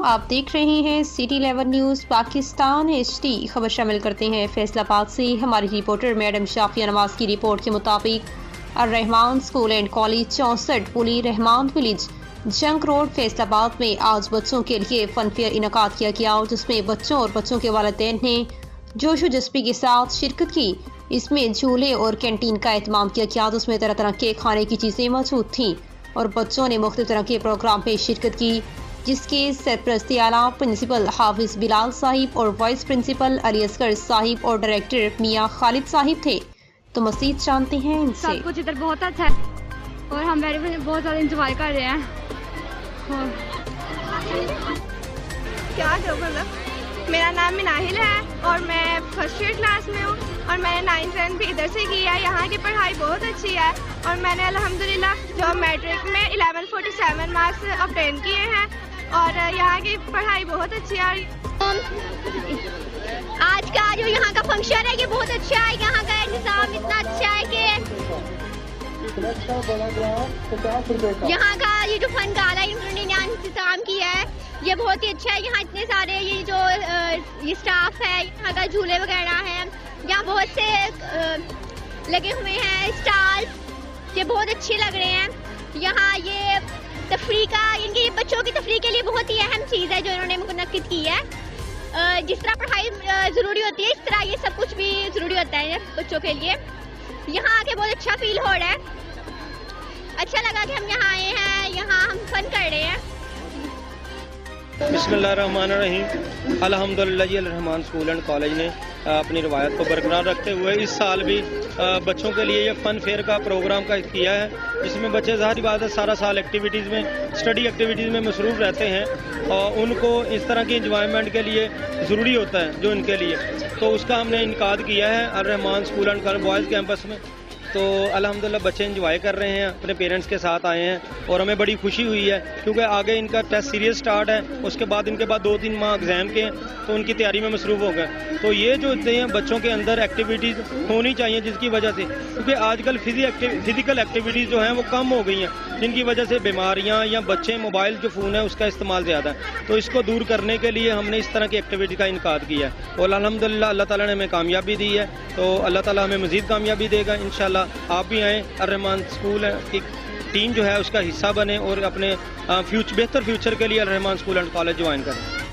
आप देख रहे हैं सिटी 11 न्यूज़ पाकिस्तान HD। खबर शामिल करते हैं फैसलाबाद से। हमारी रिपोर्टर मैडम शाफिया नवाज की रिपोर्ट के मुताबिक Arrahman school and college 64 Puli Rahman village Jhang road Faisalabad में आज बच्चों के लिए फन फेयर इनेकाद किया गया, जिसमें बच्चों और बच्चों के वालिदैन ने जोशो जज्बे के साथ शिरकत की। इसमें झूले और कैंटीन का एहतमाम किया गया, जिसमें तरह तरह के खाने की चीज़ें मौजूद थीं और बच्चों ने मुख्तलिफ तरह के प्रोग्राम में शिरकत की, जिसके सरपरस्ती आला प्रिंसिपल हाफिज बिलाल साहिब और वाइस प्रिंसिपल अली असगर साहिब और डायरेक्टर मियाँ खालिद साहिब थे। तो मज़ीद जानते हैं इनसे। सब कुछ इधर बहुत अच्छा है और हम बहुत ज़्यादा इंजॉय कर रहे हैं। क्या जो मतलब मेरा नाम मिनाहिल है और मैं फर्स्ट ईयर क्लास में हूँ और मैंने 9th 10th भी इधर से किया है। यहाँ की पढ़ाई बहुत अच्छी है और मैंने अल्हम्दुलिल्लाह जो मैट्रिक में 1147 मार्क्स ऑब्टेन किए हैं और यहाँ की पढ़ाई बहुत अच्छी है। आज का जो यहाँ का फंक्शन है ये बहुत अच्छा है। यहाँ का इंतजाम इतना अच्छा है कि यहाँ का ये जो फन गाला इन्होंने यहाँ इंतजाम किया है ये बहुत ही अच्छा है। यहाँ इतने सारे ये जो ये स्टाफ है, यहाँ का झूले वगैरह हैं, यहाँ बहुत से लगे हुए हैं स्टाल्स, ये बहुत अच्छे लग रहे हैं। यहाँ ये तफरी का इनके बच्चों की तफरी के लिए बहुत ही अहम चीज़ है जो इन्होंने मुनक्किद की है। जिस तरह पढ़ाई ज़रूरी होती है इस तरह ये सब कुछ भी ज़रूरी होता है बच्चों के लिए। यहाँ आके बहुत अच्छा फील हो रहा है, अच्छा लगा कि हम यहाँ आए हैं, यहाँ हम फन कर रहे हैं। बिस्मिल्लाहिर्रहमानिर्रहीम। अल्हम्दुलिल्लाह रहमान स्कूल एंड कॉलेज ने अपनी रवायत को बरकरार रखते हुए इस साल भी बच्चों के लिए ये फ़न फेयर का प्रोग्राम का किया है, जिसमें बच्चे ज़ाहिर बात है सारा साल एक्टिविटीज़ में स्टडी एक्टिविटीज़ में मसरूफ़ रहते हैं और उनको इस तरह की इंजॉयमेंट के लिए ज़रूरी होता है जो इनके लिए, तो उसका हमने इनकाद किया है Arrahman school and college boys campus में। तो अल्हम्दुलिल्लाह बच्चे एंजॉय कर रहे हैं, अपने पेरेंट्स के साथ आए हैं और हमें बड़ी खुशी हुई है क्योंकि आगे इनका टेस्ट सीरीज स्टार्ट है, उसके बाद इनके बाद 2-3 माह एग्ज़ाम के हैं तो उनकी तैयारी में मसरूफ़ हो गए। तो ये जो होते हैं बच्चों के अंदर एक्टिविटीज़ होनी चाहिए, जिसकी वजह से क्योंकि आजकल फिज़िकल एक्टिविटीज़ जो हैं वो कम हो गई हैं, जिनकी वजह से बीमारियाँ या बच्चे मोबाइल जो फ़ोन है उसका इस्तेमाल ज़्यादा है, तो इसको दूर करने के लिए हमने इस तरह की एक्टिविटी का इनकाद किया है और अल्हम्दुलिल्लाह अल्लाह ताला ने हमें कामयाबी दी है, तो अल्लाह ताला हमें मज़ीद कामयाबी देगा इंशाअल्लाह। आप भी आएँ, अर्रहमान स्कूल की टीम जो है उसका हिस्सा बने और अपने बेहतर फ्यूचर के लिए अर्रहमान स्कूल एंड कॉलेज ज्वाइन करें।